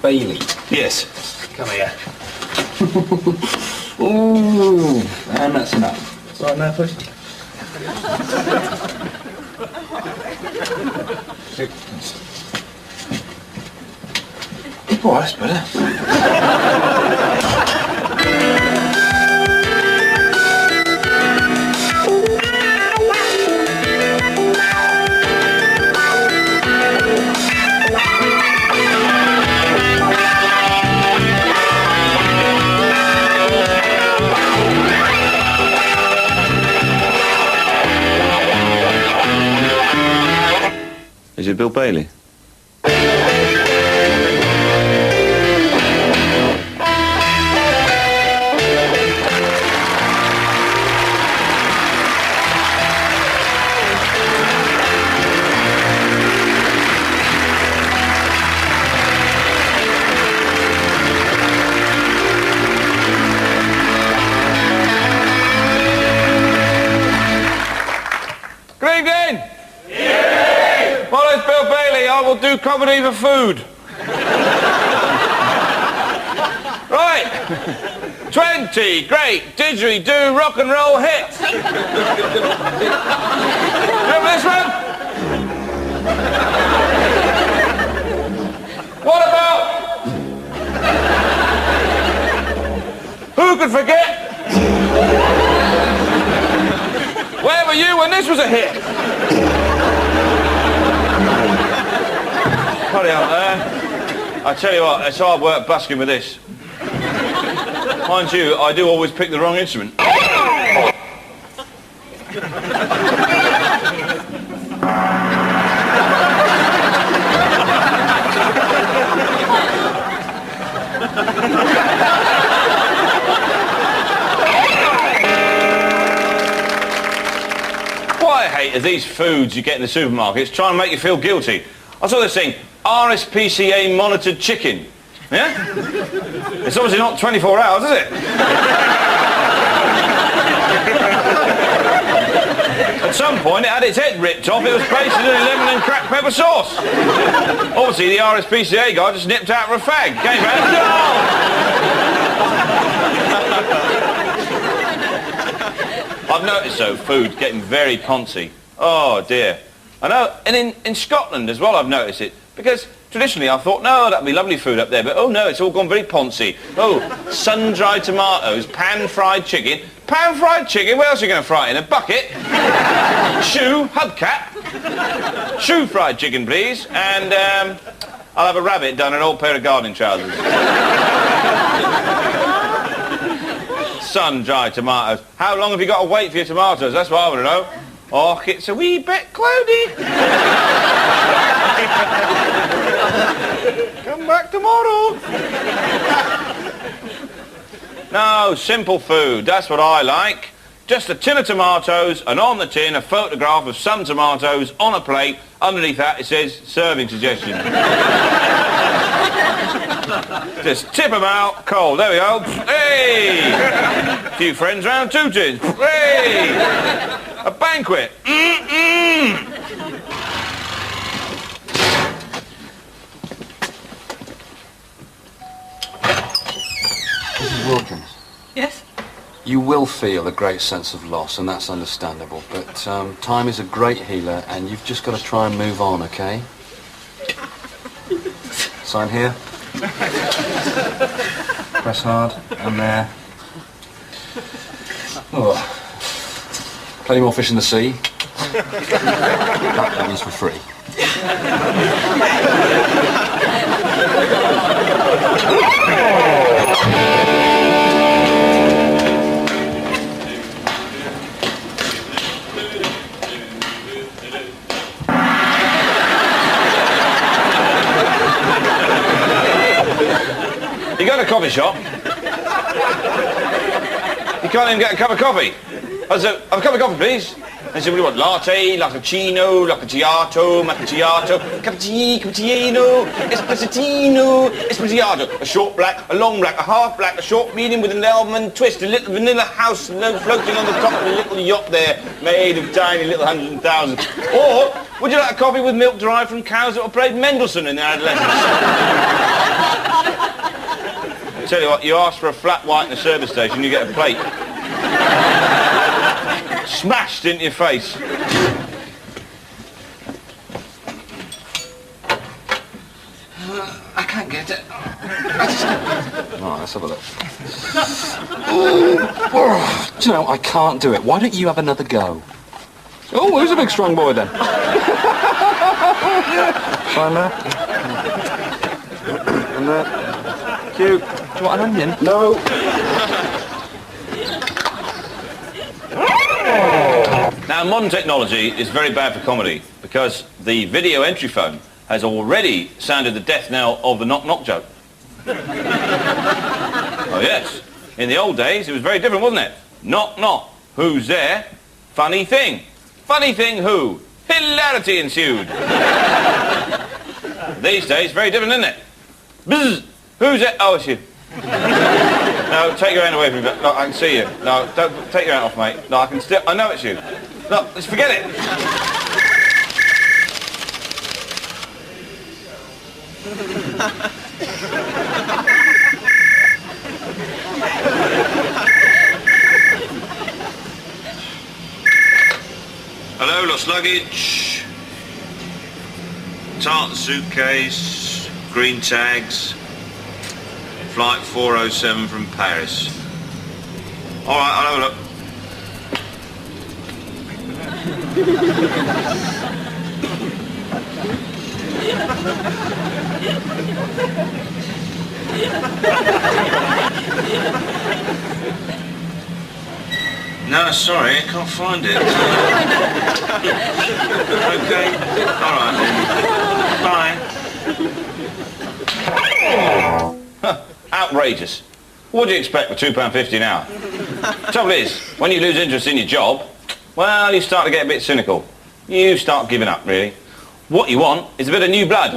Bailey? Yes. Come here. Ooh, and that's enough. It's all right now, please. Oh, that's better. Is it Bill Bailey? Good evening! My name's Bill Bailey. I will do comedy for food. Right. 20 great didgeridoo rock and roll hits. Remember this one? What about... Who could forget? Where were you when this was a hit? Hurry up there. I tell you what, it's hard work busking with this. Mind you, I do always pick the wrong instrument. What I hate are these foods you get in the supermarkets trying to make you feel guilty. I saw this thing, RSPCA monitored chicken. Yeah? It's obviously not 24 hours, is it? At some point it had its head ripped off, it was basted in lemon and cracked pepper sauce. Obviously the RSPCA guy just nipped out for a fag. Came back, no! I've noticed though, food getting very poncy. Oh dear. I know, and in Scotland as well I've noticed it, because traditionally I thought, no, that'd be lovely food up there, but oh no, it's all gone very poncy. Oh, sun-dried tomatoes, pan-fried chicken. Pan-fried chicken? Where else are you going to fry it in? A bucket? Shoe, hubcap. Shoe fried chicken, please. And I'll have a rabbit done in an old pair of gardening trousers. Sun-dried tomatoes. How long have you got to wait for your tomatoes? That's what I want to know. Oh, it's a wee bit cloudy. Come back tomorrow. No, simple food. That's what I like. Just a tin of tomatoes, and on the tin a photograph of some tomatoes on a plate. Underneath that it says serving suggestion. Just tip them out, cold. There we go. Hey! A few friends round, 2 tins. Hey! A banquet. Mrs. Wilkins. Yes? You will feel a great sense of loss, and that's understandable, but time is a great healer, and you've just got to try and move on, okay? Sign here. Press hard, and there. Oh. Plenty more fish in the sea. That means for free. You go to a coffee shop. You can't even get a cup of coffee. I said, have a cup of coffee, please. They said, what do you want? Latte, cappuccino, macchiato, cappuccino, espresso, espresso. A short black, a long black, a half black, a short medium with an almond twist, a little vanilla house floating on the top of a little yacht there, made of tiny little hundreds and thousands. Or, would you like a coffee with milk derived from cows that were played Mendelssohn in their adolescence? I tell you what, you ask for a flat white in the service station, you get a plate smashed into your face. I can't get it. Right, let's have a look. Do you know, I can't do it. Why don't you have another go? Oh, who's a big strong boy then? Fine there. And there. Cute. Do you want an onion? No. Now, modern technology is very bad for comedy because the video entry phone has already sounded the death knell of the knock-knock joke. Oh, yes. In the old days, it was very different, wasn't it? Knock, knock. Who's there? Funny thing. Funny thing who? Hilarity ensued. These days, very different, isn't it? Bzz. Who's there? Oh, it's you. No, take your hand away from me. No, I can see you. No, don't take your hand off, mate. No, I can still... I know it's you. No, let's forget it. Hello, lost luggage. Tartan suitcase, green tags, flight 407 from Paris. All right, I'll have a look. No, sorry, I can't find it. Okay, all right then. Bye. Outrageous. What do you expect for £2.50 an hour? Trouble is, when you lose interest in your job, well, you start to get a bit cynical. You start giving up, really. What you want is a bit of new blood.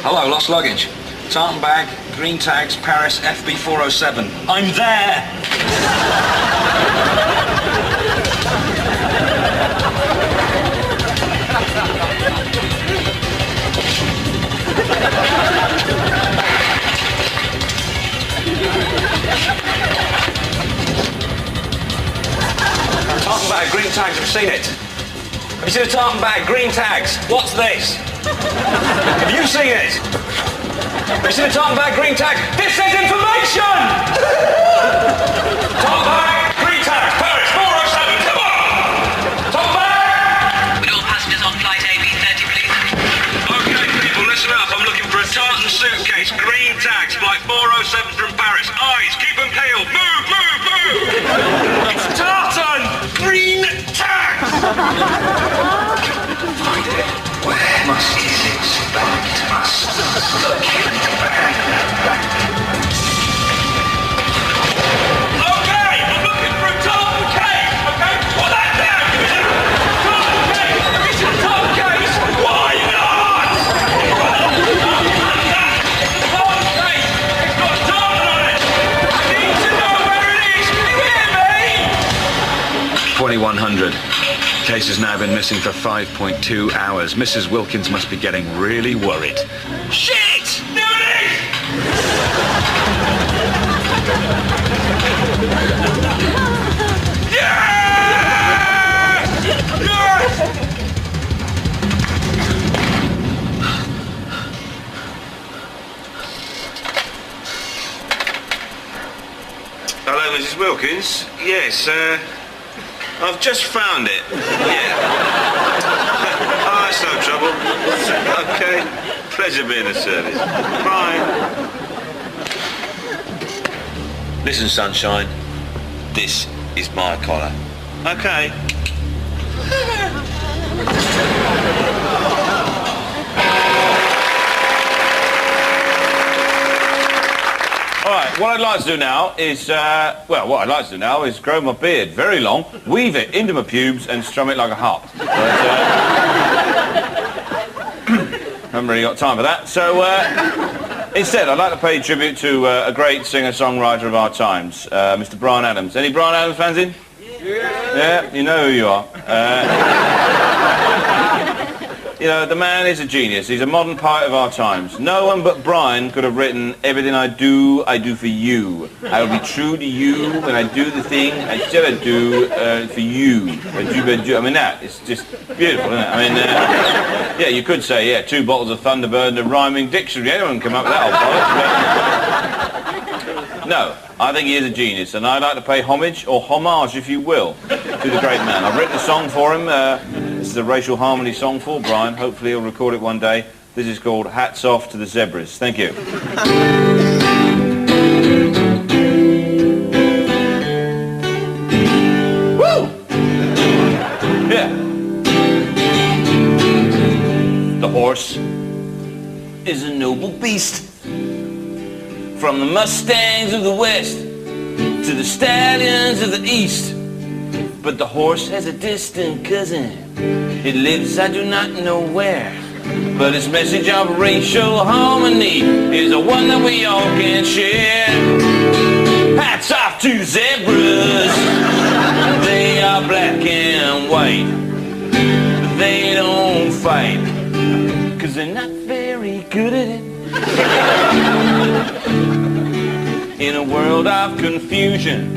Hello, lost luggage. Tartan bag, green tags, Paris, FB 407. I'm there! Tartan bag, green tags, I've seen it. Have you seen a tartan bag, green tags? What's this? Have you seen it? Have you seen a tartan bag, green tags? This is information! Tartan bag, green tags, Paris, 407, come on! Tartan bag! Would all passengers on flight AB30 please? Okay, people, listen up. I'm looking for a tartan suitcase, green tags, flight 407 from Paris. Eyes, keep them peeled. Move, move, move! It's tartan! Green tags! Find it. Where must it expect must locate back. Okay, I'm looking for a tartan case, okay? Put that down, give me that! Tartan case! It's a tartan case! Why not? Tartan case! It's got tartan on it! I need to know where it is! You hear me? 2100. Case has now been missing for 5.2 hours. Mrs. Wilkins must be getting really worried. Shit! There it is! Yes! Yes! Hello, Mrs. Wilkins. Yes, I've just found it. Yeah. Oh, that's no trouble. Okay. Pleasure being of service. Bye. Listen, sunshine. This is my collar. Okay. All right, what I'd like to do now is, grow my beard very long, weave it into my pubes and strum it like a harp. But, haven't really got time for that. So, instead, I'd like to pay tribute to a great singer-songwriter of our times, Mr. Brian Adams. Any Brian Adams fans in? Yeah, you know who you are. You know, the man is a genius. He's a modern poet of our times. No one but Brian could have written everything I do for you. I will be true to you when I do the thing I said I'd do for you. I mean, that is just beautiful, isn't it? I mean, yeah, you could say, yeah, 2 bottles of Thunderbird and a rhyming dictionary. Anyone can come up with that old bollocks. But no, I think he is a genius, and I'd like to pay homage, or homage, if you will, to the great man. I've written a song for him. This is a racial harmony song for Brian. Hopefully he'll record it one day. This is called Hats Off to the Zebras. Thank you. Woo! Yeah. The horse is a noble beast. From the Mustangs of the West to the stallions of the East. But the horse has a distant cousin. It lives I do not know where. But its message of racial harmony is the one that we all can share. Hats off to zebras. They are black and white. But they don't fight, 'cause they're not very good at it. In a world of confusion,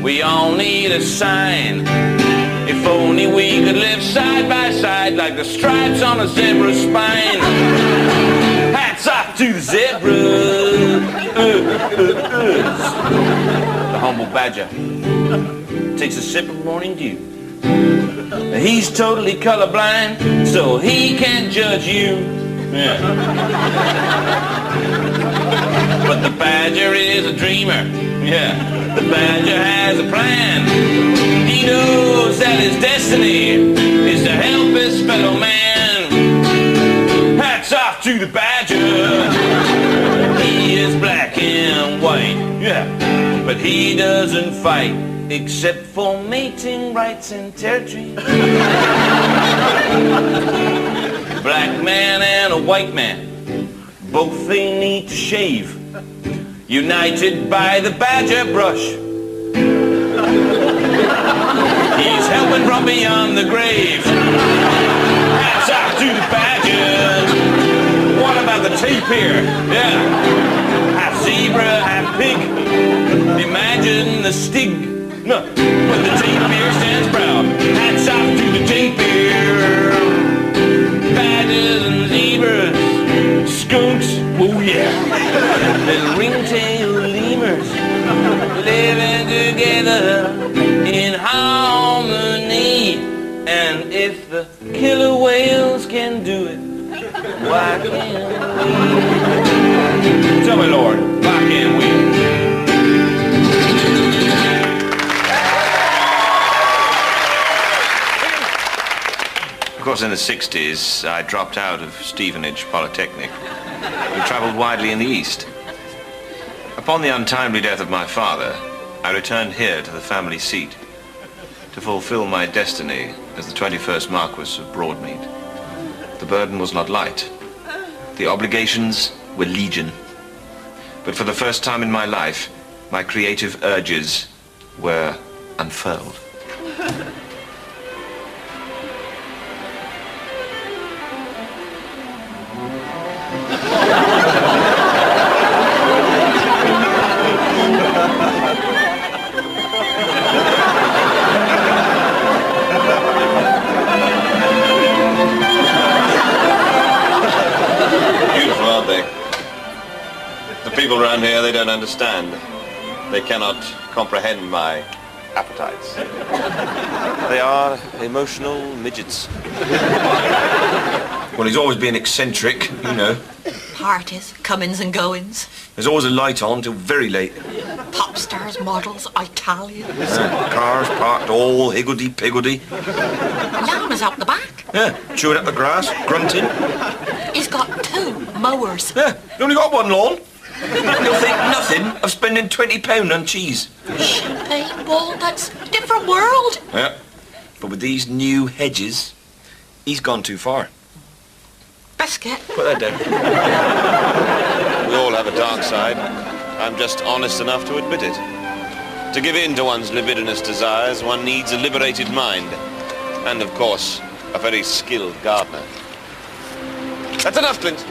we all need a sign. If only we could live side by side like the stripes on a zebra's spine. Hats off to the zebras. The humble badger takes a sip of morning dew. He's totally colorblind, so he can't judge you. Yeah. But the badger is a dreamer. Yeah. The badger has a plan. He knows that his destiny is to help his fellow man. Hats off to the badger. He is black and white. Yeah. But he doesn't fight except for mating rights and territory. Black man and a white man, both they need to shave, united by the badger brush. He's helping from beyond the grave. Hats off to the badger. What about the tape here? Yeah. Half zebra, half pig. Imagine the stig. No, but the tape here stands proud. Hats off to the tape here. Badgers and zebras, skunks, oh yeah, little ringtail lemurs, living together in harmony. And if the killer whales can do it, why can't we? Tell me, Lord, why can't we? Of course, in the 60s, I dropped out of Stevenage Polytechnic and travelled widely in the East. Upon the untimely death of my father, I returned here to the family seat to fulfill my destiny as the 21st Marquess of Broadmead. The burden was not light. The obligations were legion. But for the first time in my life, my creative urges were unfurled. Beautiful, aren't they? The people around here, they don't understand. They cannot comprehend my appetites. They are emotional midgets. Well, he's always been eccentric, you know. Parties, comings and goings. There's always a light on till very late. Pop stars, models, Italians. Cars parked all higgledy-piggledy. Llamas out the back. Yeah, chewing up the grass, grunting. He's got 2 mowers. Yeah, you only got one lawn. You'll think nothing of spending £20 on cheese. Champagne, walnuts, different world. Yeah, but with these new hedges, he's gone too far. Biscuit. Put that down. We all have a dark side. I'm just honest enough to admit it. To give in to one's libidinous desires, one needs a liberated mind. And, of course, a very skilled gardener. That's enough, Clint.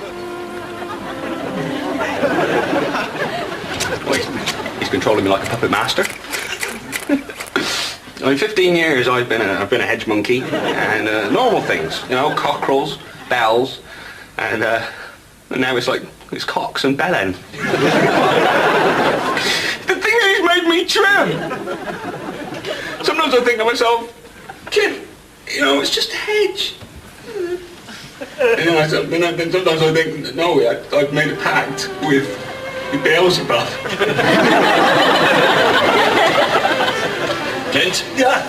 He's controlling me like a puppet master. In 15 years, I've been a hedge monkey, and normal things, you know, cockerels, bells, and now it's cocks and bellend. The things he's made me trim. Sometimes I think to myself, Jim, you know, it's just a hedge. You know, then sometimes I think, no, I've made a pact with Beelzebub. Clint? Yeah.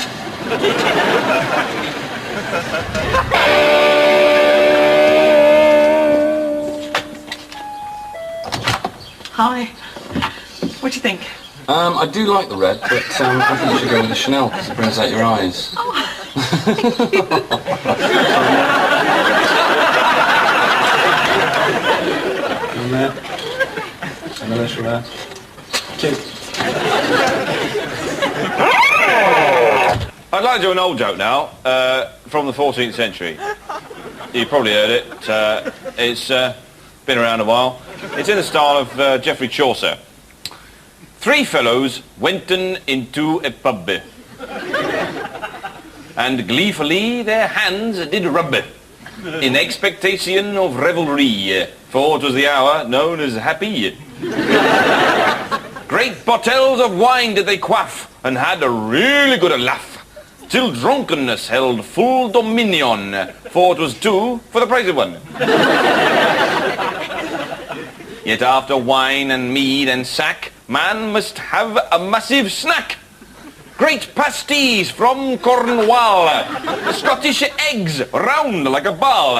Hi. What do you think? I do like the red, but I think you should go with the Chanel because it brings out your eyes. Another Chanel. Cheers. I'd like to do an old joke now, from the 14th century. You probably heard it. It's been around a while. It's in the style of Geoffrey Chaucer. Three fellows wenten into a pub, and gleefully their hands did rub, in expectation of revelry, for it was the hour known as happy. Great bottles of wine did they quaff, and had a really good laugh, till drunkenness held full dominion, for it was two for the price of one. Yet after wine and mead and sack, man must have a massive snack. Great pasties from Cornwall, Scottish eggs round like a ball.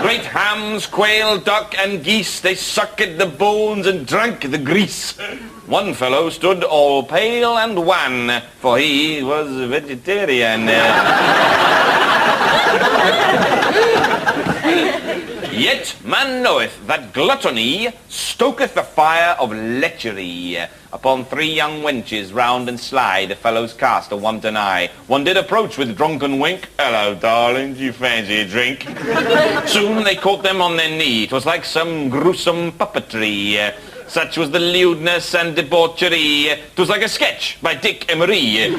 Great hams, quail, duck and geese, they sucked the bones and drank the grease. One fellow stood all pale and wan, for he was a vegetarian. Yet man knoweth that gluttony stoketh the fire of lechery. Upon three young wenches round and sly the fellows cast a wanton eye. One did approach with drunken wink. Hello, darling, do you fancy a drink? Soon they caught them on their knee. 'Twas like some gruesome puppetry. Such was the lewdness and debauchery. 'Twas like a sketch by Dick Emery.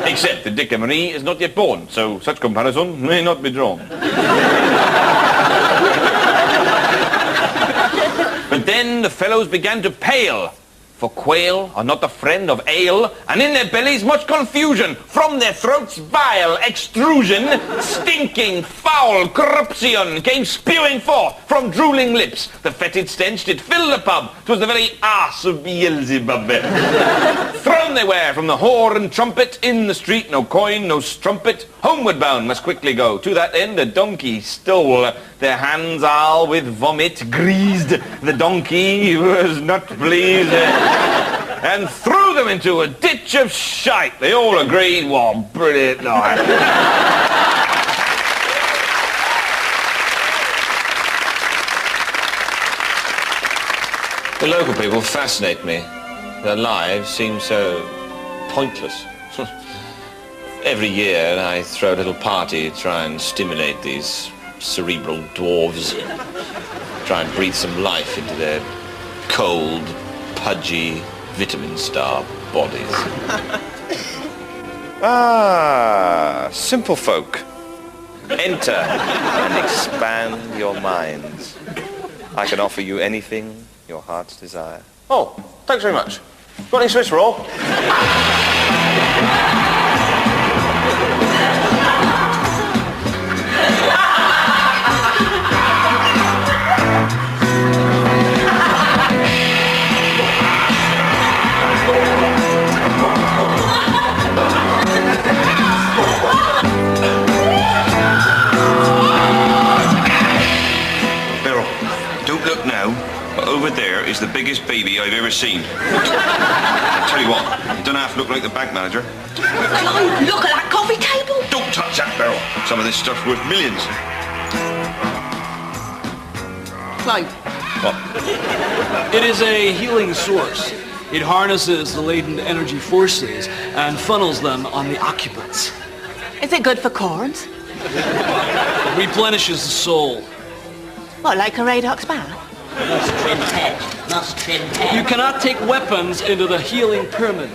Except that Dick Emery is not yet born, so such comparison may not be drawn. But then the fellows began to pale, for quail are not the friend of ale, and in their bellies much confusion, from their throats vile extrusion, stinking, foul corruption came spewing forth from drooling lips. The fetid stench did fill the pub, 'twas the very arse of Beelzebub. Thrown they were from the whore and trumpet, in the street no coin, no strumpet, homeward bound must quickly go, to that end a donkey stole. Their hands all with vomit greased, the donkey was not pleased, and threw them into a ditch of shite. They all agreed, what brilliant night. The local people fascinate me. Their lives seem so pointless. Every year I throw a little party to try and stimulate these cerebral dwarves. Try and breathe some life into their cold, pudgy, vitamin-starved bodies. Ah, simple folk. Enter and expand your minds. I can offer you anything your heart's desire. Oh, thanks very much. Got any Swiss roll? Over there is the biggest baby I've ever seen. I tell you what, you don't have to look like the bank manager. Clive, look at that coffee table. Don't touch that, Beryl. Some of this stuff's worth millions. Clive. What? It is a healing source. It harnesses the latent energy forces and funnels them on the occupants. Is it good for corns? It replenishes the soul. What, like a Radoc's bath? Must trim head. Must trim head. You cannot take weapons into the healing pyramid.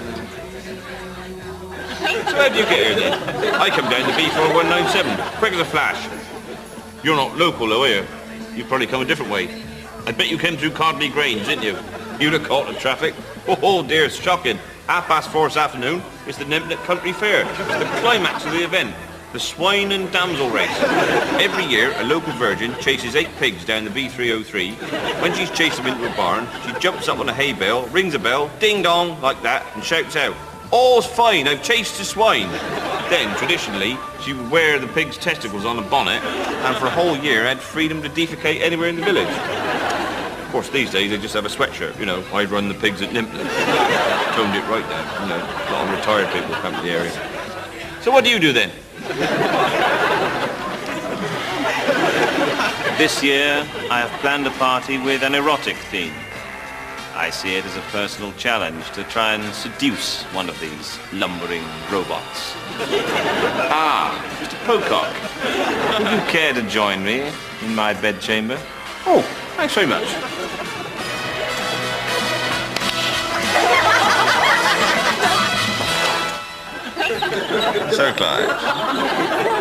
So how do you get here then? I come down to B4197, quick as a flash. You're not local though, are you? You've probably come a different way. I bet you came through Codley Grange, didn't you? You'd have caught the traffic. Oh dear, it's shocking. 4:30 this afternoon, it's the Nemplet Country Fair. It's the climax of the event. The swine and damsel race. Every year, a local virgin chases 8 pigs down the B303. When she's chased them into a barn, she jumps up on a hay bale, rings a bell, ding-dong, like that, and shouts out, "All's fine, I've chased the swine." Then, traditionally, she would wear the pig's testicles on a bonnet, and for a whole year had freedom to defecate anywhere in the village. Of course, these days, they just have a sweatshirt, you know, I run the pigs at Nemplet. Toned it right down, you know, a lot of retired people come to the area. So what do you do then? This year, I have planned a party with an erotic theme. I see it as a personal challenge to try and seduce one of these lumbering robots. Ah, Mr. Pocock, would you care to join me in my bedchamber? Oh, thanks very much. So, Clive,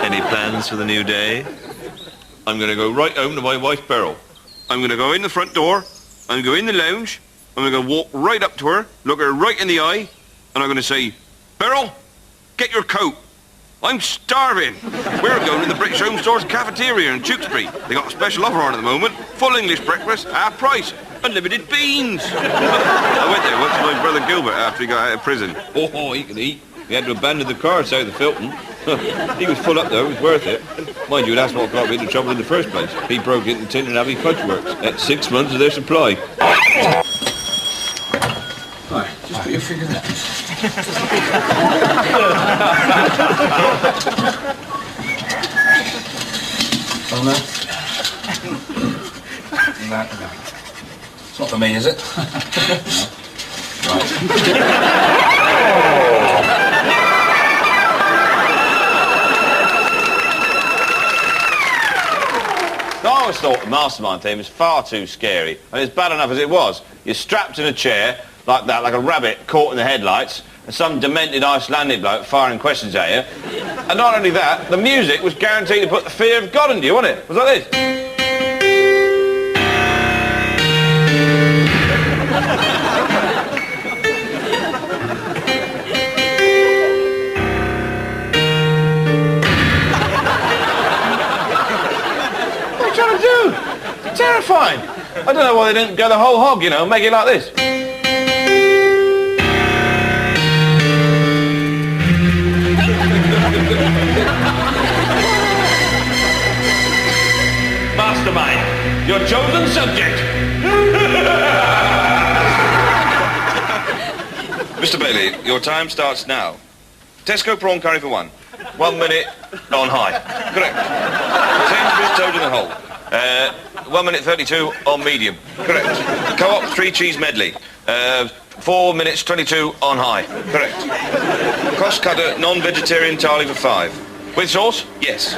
any plans for the new day? I'm going to go right home to my wife, Beryl. I'm going to go in the front door, I'm going to go in the lounge, I'm going to walk right up to her, look her right in the eye, and I'm going to say, "Beryl, get your coat. I'm starving. We're going to the British Home Store's cafeteria in Tewkesbury. They got a special offer on at the moment. Full English breakfast, half price. Unlimited beans." I went there once with my brother Gilbert after he got out of prison. Oh, he could eat. He had to abandon the car south of Filton. He was full up though, it was worth it. Mind you, that's what got me into trouble in the first place. He broke into Tin and Abbey Fudge Works. That's 6 months of their supply. Right, just put your finger there. On there. That. It's not for me, is it? No. Right. I always thought the mastermind theme was far too scary. And it's bad enough as it was. You're strapped in a chair, like that, like a rabbit caught in the headlights, and some demented Icelandic bloke firing questions at you. And not only that, the music was guaranteed to put the fear of God into you, wasn't it? It was like this. Terrifying. I don't know why they didn't go the whole hog, you know, make it like this. Mastermind, your chosen subject. Mr. Bailey, your time starts now. Tesco prawn curry for 1. 1 minute on high. Correct. Sainsbury's toad in the hole. 1 minute 32 on medium. Correct. Co-op 3 cheese medley. 4 minutes 22 on high. Correct. Cross cutter non-vegetarian tarly for 5. With sauce? Yes.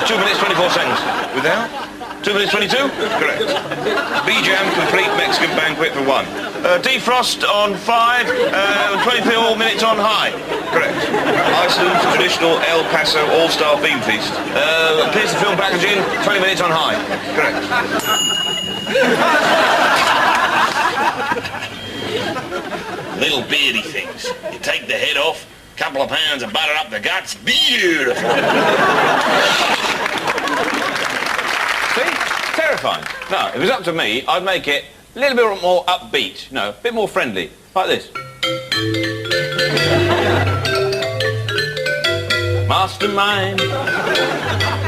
2 minutes 24 seconds. Without? 2 minutes 22? Correct. B-jam complete Mexican banquet for 1. Defrost on 5, 24 minutes on high. Correct. Iceland's traditional El Paso all-star bean feast. Pierce the film packaging, 20 minutes on high. Correct. Little beardy things. You take the head off, couple of pounds of butter up the guts, beautiful. See? Terrifying. No, if it was up to me, I'd make it a little bit more upbeat, you know, a bit more friendly, like this. Mastermind,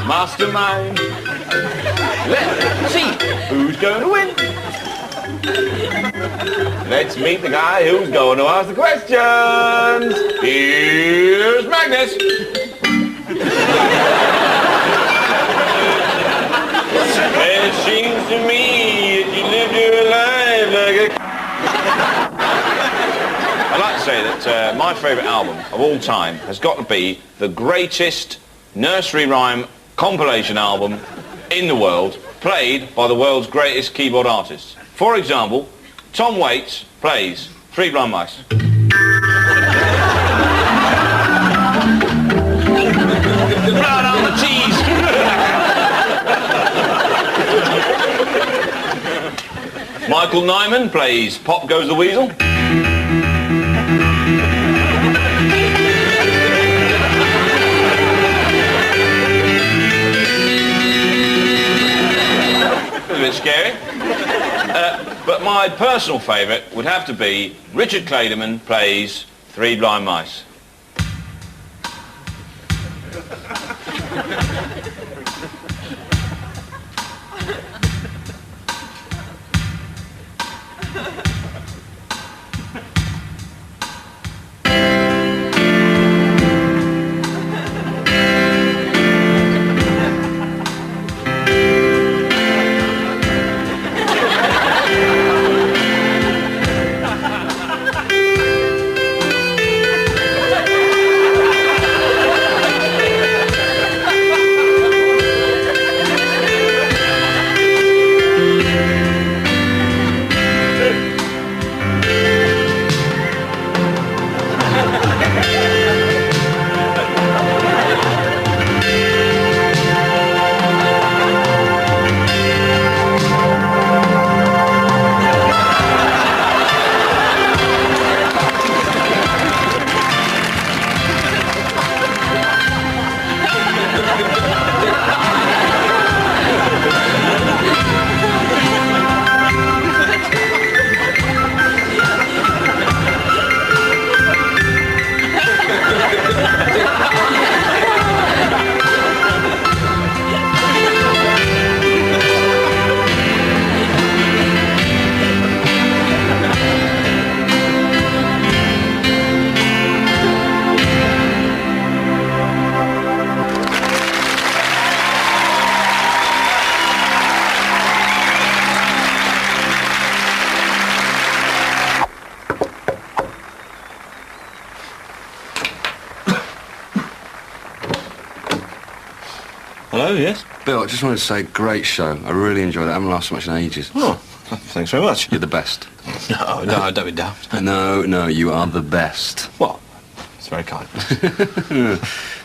mastermind. Let's see who's going to win. Let's meet the guy who's going to ask the questions. Here's Magnus. It seems to me that you lived your life like a... I'd like to say that my favourite album of all time has got to be the greatest nursery rhyme compilation album in the world, played by the world's greatest keyboard artists. For example, Tom Waits plays Three Blind Mice. Blood on the cheese! Michael Nyman plays Pop Goes the Weasel. A bit scary. But my personal favourite would have to be Richard Clayderman plays Three Blind Mice. Hello, yes? Bill, I just wanted to say, great show. I really enjoyed it. I haven't laughed so much in ages. Oh, thanks very much. You're the best. No, don't be daft. No, you are the best. What? It's very kind.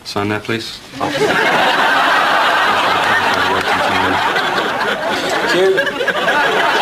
Sign there, please. Thank you.